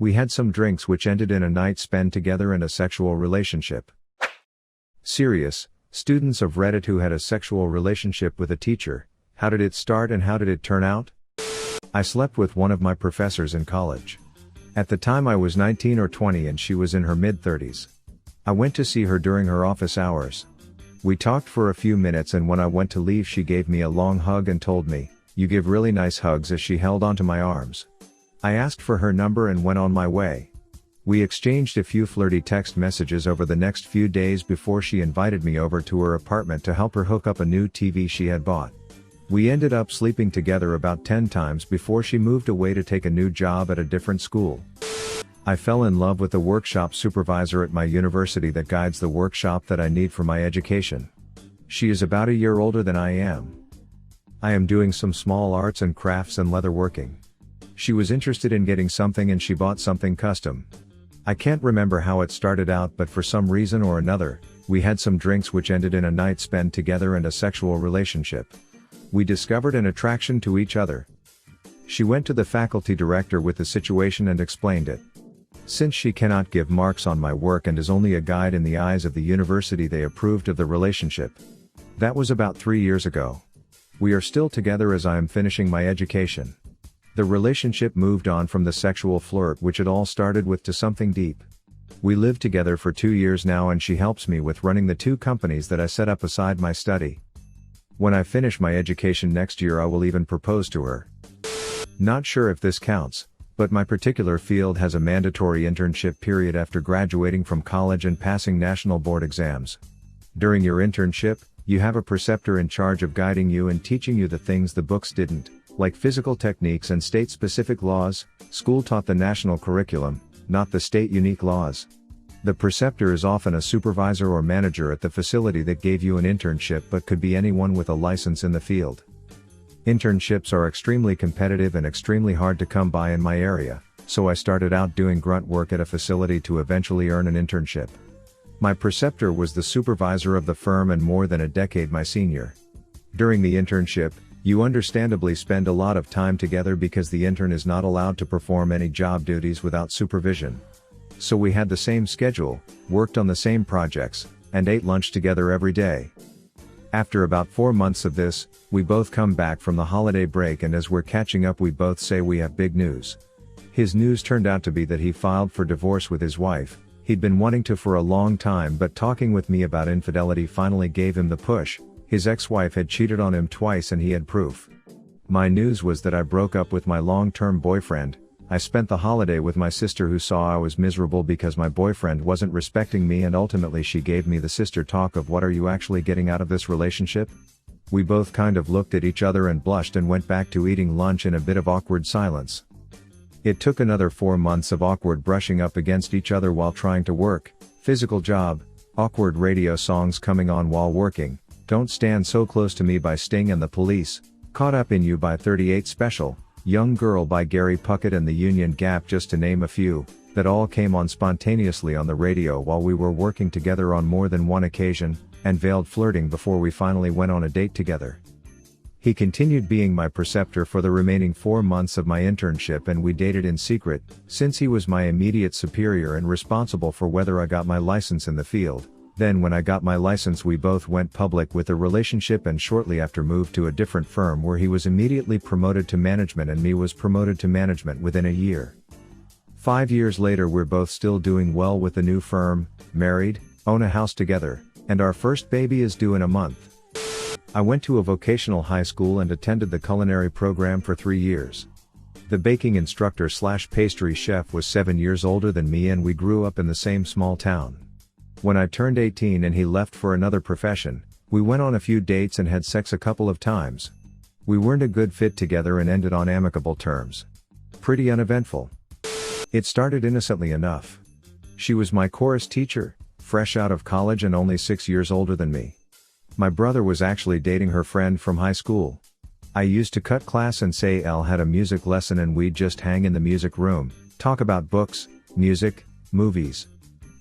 We had some drinks which ended in a night spent together and a sexual relationship. Serious, students of Reddit who had a sexual relationship with a teacher, how did it start and how did it turn out? I slept with one of my professors in college. At the time I was 19 or 20 and she was in her mid-30s. I went to see her during her office hours. We talked for a few minutes and when I went to leave she gave me a long hug and told me, "You give really nice hugs," as she held onto my arms. I asked for her number and went on my way. We exchanged a few flirty text messages over the next few days before she invited me over to her apartment to help her hook up a new TV she had bought. We ended up sleeping together about 10 times before she moved away to take a new job at a different school. I fell in love with the workshop supervisor at my university that guides the workshop that I need for my education. She is about a year older than I am. I am doing some small arts and crafts and leatherworking. She was interested in getting something and she bought something custom. I can't remember how it started out, but for some reason or another, we had some drinks which ended in a night spent together and a sexual relationship. We discovered an attraction to each other. She went to the faculty director with the situation and explained it. Since she cannot give marks on my work and is only a guide in the eyes of the university, they approved of the relationship. That was about 3 years ago. We are still together as I am finishing my education. The relationship moved on from the sexual flirt which it all started with to something deep. We live together for 2 years now and she helps me with running the 2 companies that I set up aside my study. When I finish my education next year I will even propose to her. Not sure if this counts, but my particular field has a mandatory internship period after graduating from college and passing national board exams. During your internship, you have a preceptor in charge of guiding you and teaching you the things the books didn't, like physical techniques and state-specific laws. School taught the national curriculum, not the state-unique laws. The preceptor is often a supervisor or manager at the facility that gave you an internship, but could be anyone with a license in the field. Internships are extremely competitive and extremely hard to come by in my area, so I started out doing grunt work at a facility to eventually earn an internship. My preceptor was the supervisor of the firm and more than a decade my senior. During the internship, you understandably spend a lot of time together because the intern is not allowed to perform any job duties without supervision. So we had the same schedule, worked on the same projects, and ate lunch together every day. After about 4 months of this, we both come back from the holiday break and as we're catching up we both say we have big news. His news turned out to be that he filed for divorce with his wife. He'd been wanting to for a long time, but talking with me about infidelity finally gave him the push. His ex-wife had cheated on him twice and he had proof. My news was that I broke up with my long-term boyfriend. I spent the holiday with my sister who saw I was miserable because my boyfriend wasn't respecting me, and ultimately she gave me the sister talk of, "What are you actually getting out of this relationship?" We both kind of looked at each other and blushed and went back to eating lunch in a bit of awkward silence. It took another 4 months of awkward brushing up against each other while trying to work, physical job, awkward radio songs coming on while working, Don't Stand So Close to Me by Sting and the Police, Caught Up in You by 38 Special, Young Girl by Gary Puckett and the Union Gap, just to name a few, that all came on spontaneously on the radio while we were working together on more than one occasion, and veiled flirting before we finally went on a date together. He continued being my preceptor for the remaining 4 months of my internship and we dated in secret, since he was my immediate superior and responsible for whether I got my license in the field. Then when I got my license we both went public with the relationship and shortly after moved to a different firm where he was immediately promoted to management and me was promoted to management within a year. 5 years later we're both still doing well with the new firm, married, own a house together, and our first baby is due in a month. I went to a vocational high school and attended the culinary program for 3 years. The baking instructor / pastry chef was 7 years older than me and we grew up in the same small town. When I turned 18 and he left for another profession, we went on a few dates and had sex a couple of times. We weren't a good fit together and ended on amicable terms. Pretty uneventful. It started innocently enough. She was my chorus teacher, fresh out of college and only 6 years older than me. My brother was actually dating her friend from high school. I used to cut class and say Elle had a music lesson and we'd just hang in the music room, talk about books, music, movies.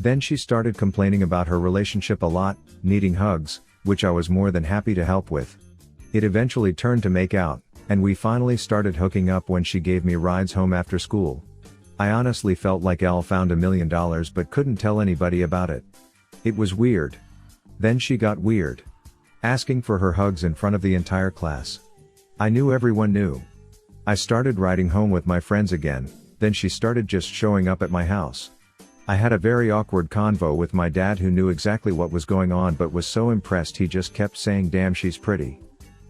Then she started complaining about her relationship a lot, needing hugs, which I was more than happy to help with. It eventually turned to make out, and we finally started hooking up when she gave me rides home after school. I honestly felt like Elle found $1,000,000 but couldn't tell anybody about it. It was weird. Then she got weird. Asking for her hugs in front of the entire class. I knew everyone knew. I started riding home with my friends again, then she started just showing up at my house. I had a very awkward convo with my dad who knew exactly what was going on but was so impressed he just kept saying damn she's pretty.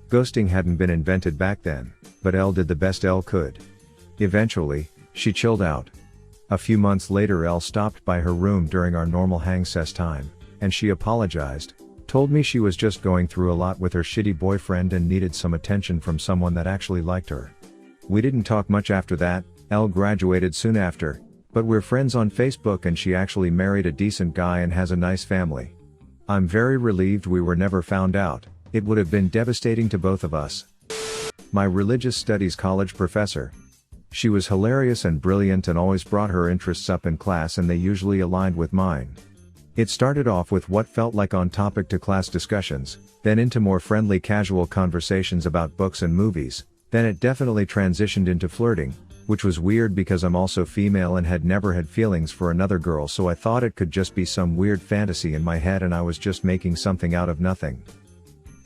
Ghosting hadn't been invented back then, but Elle did the best Elle could. Eventually, she chilled out. A few months later Elle stopped by her room during our normal hang ses time, and she apologized, told me she was just going through a lot with her shitty boyfriend and needed some attention from someone that actually liked her. We didn't talk much after that. Elle graduated soon after, but we're friends on Facebook and she actually married a decent guy and has a nice family. I'm very relieved we were never found out, it would have been devastating to both of us. My religious studies college professor. She was hilarious and brilliant and always brought her interests up in class and they usually aligned with mine. It started off with what felt like on-topic to class discussions, then into more friendly casual conversations about books and movies, then it definitely transitioned into flirting, which was weird because I'm also female and had never had feelings for another girl so I thought it could just be some weird fantasy in my head and I was just making something out of nothing.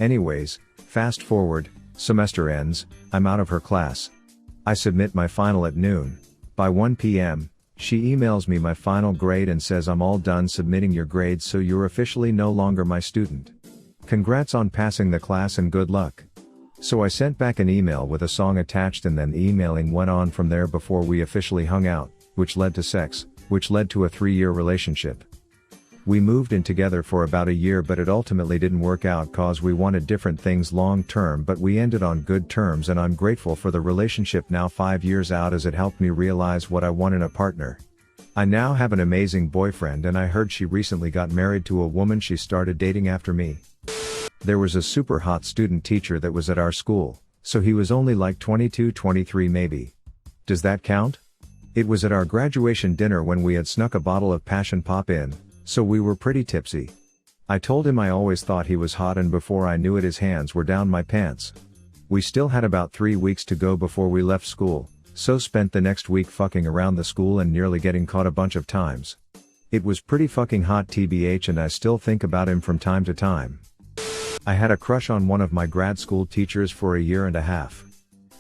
Anyways, fast forward, semester ends, I'm out of her class. I submit my final at noon. By 1 p.m., she emails me my final grade and says I'm all done submitting your grades so you're officially no longer my student. Congrats on passing the class and good luck. So I sent back an email with a song attached and then the emailing went on from there before we officially hung out, which led to sex, which led to a 3-year relationship. We moved in together for about a year but it ultimately didn't work out cause we wanted different things long term but we ended on good terms and I'm grateful for the relationship now 5 years out as it helped me realize what I want in a partner. I now have an amazing boyfriend and I heard she recently got married to a woman she started dating after me. There was a super hot student teacher that was at our school, so he was only like 22, 23 maybe. Does that count? It was at our graduation dinner when we had snuck a bottle of Passion Pop in, so we were pretty tipsy. I told him I always thought he was hot and before I knew it his hands were down my pants. We still had about 3 weeks to go before we left school, so spent the next week fucking around the school and nearly getting caught a bunch of times. It was pretty fucking hot TBH and I still think about him from time to time. I had a crush on one of my grad school teachers for a year and a half.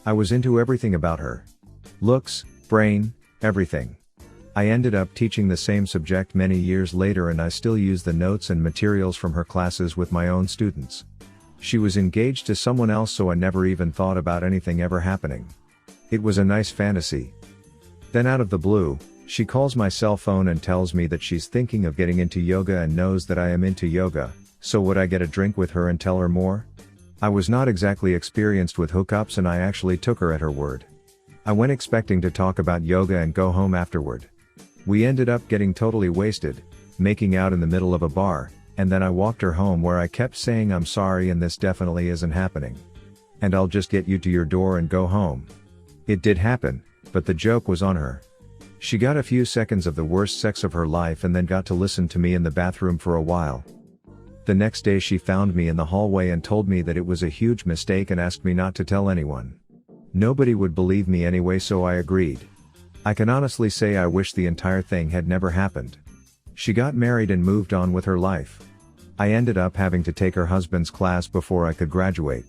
I was into everything about her. Looks, brain, everything. I ended up teaching the same subject many years later and I still use the notes and materials from her classes with my own students. She was engaged to someone else so I never even thought about anything ever happening. It was a nice fantasy. Then out of the blue, she calls my cell phone and tells me that she's thinking of getting into yoga and knows that I am into yoga, so would I get a drink with her and tell her more? I was not exactly experienced with hookups and I actually took her at her word. I went expecting to talk about yoga and go home afterward. We ended up getting totally wasted, making out in the middle of a bar, and then I walked her home where I kept saying I'm sorry and this definitely isn't happening. And I'll just get you to your door and go home. It did happen, but the joke was on her. She got a few seconds of the worst sex of her life and then got to listen to me in the bathroom for a while. The next day she found me in the hallway and told me that it was a huge mistake and asked me not to tell anyone. Nobody would believe me anyway so I agreed. I can honestly say I wish the entire thing had never happened. She got married and moved on with her life. I ended up having to take her husband's class before I could graduate.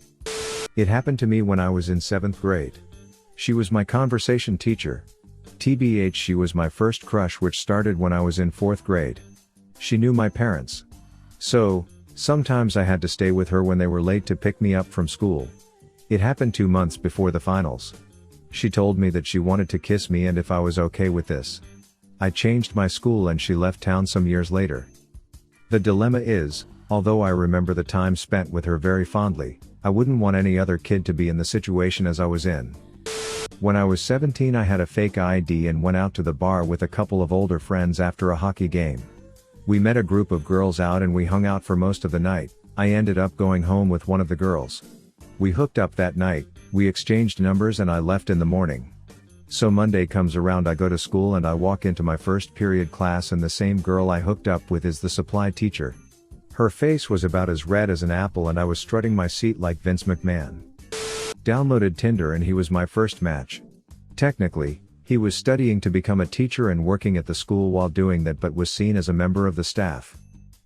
It happened to me when I was in 7th grade. She was my conversation teacher. TBH, she was my first crush which started when I was in 4th grade. She knew my parents. So, sometimes I had to stay with her when they were late to pick me up from school. It happened 2 months before the finals. She told me that she wanted to kiss me and if I was okay with this. I changed my school and she left town some years later. The dilemma is, although I remember the time spent with her very fondly, I wouldn't want any other kid to be in the situation as I was in. When I was 17 I had a fake ID and went out to the bar with a couple of older friends after a hockey game. We met a group of girls out and we hung out for most of the night. I ended up going home with one of the girls. We hooked up that night, we exchanged numbers and I left in the morning. So Monday comes around, I go to school and I walk into my first period class and the same girl I hooked up with is the supply teacher. Her face was about as red as an apple and I was strutting my seat like Vince McMahon. Downloaded Tinder and he was my first match. Technically, He was studying to become a teacher and working at the school while doing that, but was seen as a member of the staff.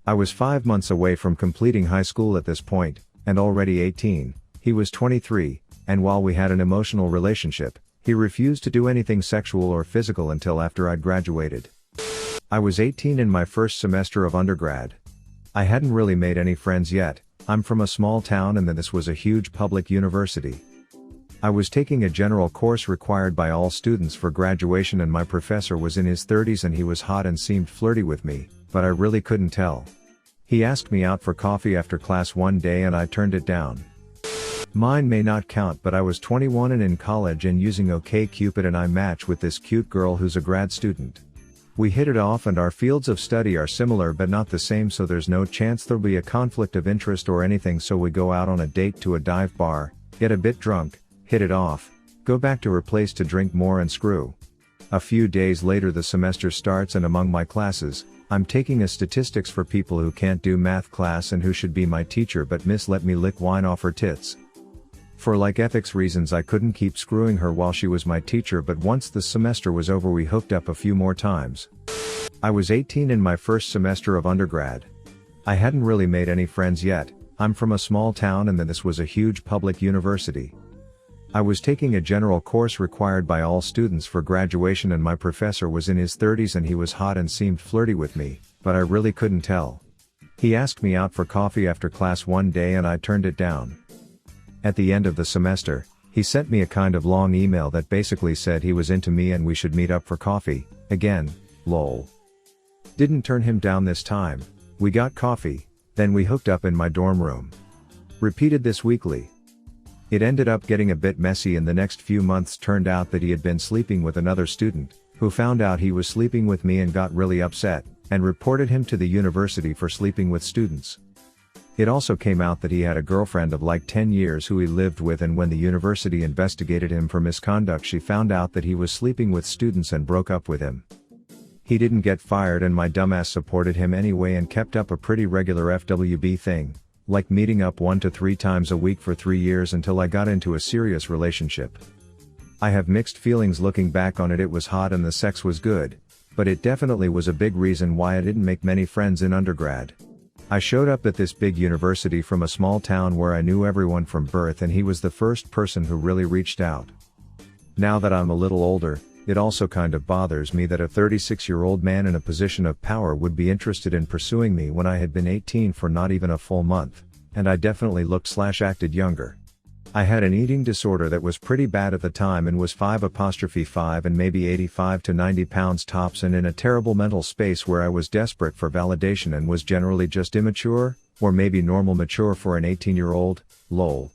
I was 5 months away from completing high school at this point, and already 18, he was 23, and while we had an emotional relationship, he refused to do anything sexual or physical until after I'd graduated. I was 18 in my first semester of undergrad. I hadn't really made any friends yet. I'm from a small town and then this was a huge public university. I was taking a general course required by all students for graduation and my professor was in his 30s and he was hot and seemed flirty with me, but I really couldn't tell. He asked me out for coffee after class one day and I turned it down. Mine may not count, but I was 21 and in college and using OkCupid and I matched with this cute girl who's a grad student. We hit it off and our fields of study are similar but not the same, so there's no chance there'll be a conflict of interest or anything, so we go out on a date to a dive bar, get a bit drunk, hit it off, go back to her place to drink more and screw. A few days later the semester starts and among my classes, I'm taking a statistics for people who can't do math class and who should be my teacher, but Miss let me lick wine off her tits. For like ethics reasons I couldn't keep screwing her while she was my teacher, but once the semester was over we hooked up a few more times. I was 18 in my first semester of undergrad. I hadn't really made any friends yet. I'm from a small town and then this was a huge public university. I was taking a general course required by all students for graduation and my professor was in his 30s and he was hot and seemed flirty with me, but I really couldn't tell. He asked me out for coffee after class one day and I turned it down. At the end of the semester, he sent me a kind of long email that basically said he was into me and we should meet up for coffee, again, lol. Didn't turn him down this time. We got coffee, then we hooked up in my dorm room. Repeated this weekly. It ended up getting a bit messy and the next few months turned out that he had been sleeping with another student, who found out he was sleeping with me and got really upset, and reported him to the university for sleeping with students. It also came out that he had a girlfriend of like 10 years who he lived with, and when the university investigated him for misconduct she found out that he was sleeping with students and broke up with him. He didn't get fired and my dumbass supported him anyway and kept up a pretty regular FWB thing, like meeting up 1 to 3 times a week for 3 years until I got into a serious relationship. I have mixed feelings looking back on it. It was hot and the sex was good, but it definitely was a big reason why I didn't make many friends in undergrad. I showed up at this big university from a small town where I knew everyone from birth and he was the first person who really reached out. Now that I'm a little older, it also kind of bothers me that a 36-year-old man in a position of power would be interested in pursuing me when I had been 18 for not even a full month, and I definitely looked/acted younger. I had an eating disorder that was pretty bad at the time and was 5'5" and maybe 85 to 90 pounds tops, and in a terrible mental space where I was desperate for validation and was generally just immature, or maybe normal mature for an 18-year-old, lol.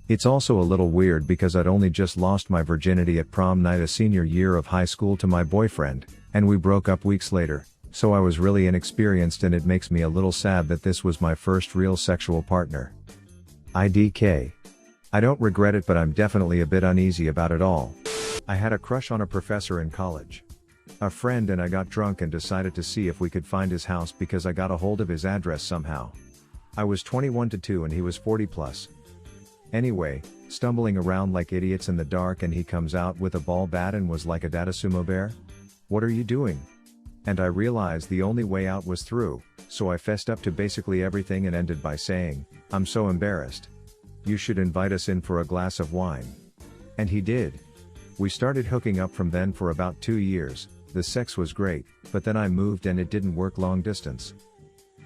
It's also a little weird because I'd only just lost my virginity at prom night a senior year of high school to my boyfriend, and we broke up weeks later, so I was really inexperienced and it makes me a little sad that this was my first real sexual partner. IDK. I don't regret it, but I'm definitely a bit uneasy about it all. I had a crush on a professor in college. A friend and I got drunk and decided to see if we could find his house because I got a hold of his address somehow. I was 21 to 2 and he was 40 plus. Anyway, stumbling around like idiots in the dark and he comes out with a ball bat and was like a data sumo bear? What are you doing? And I realized the only way out was through, so I fessed up to basically everything and ended by saying, "I'm so embarrassed. You should invite us in for a glass of wine." And he did. We started hooking up from then for about 2 years. The sex was great, but then I moved and it didn't work long distance.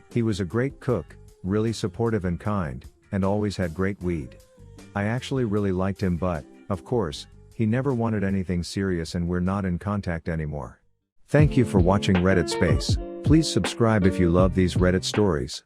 He was a great cook, really supportive and kind, and always had great weed. I actually really liked him, but, of course, he never wanted anything serious and we're not in contact anymore. Thank you for watching Reddit Space. Please subscribe if you love these Reddit stories.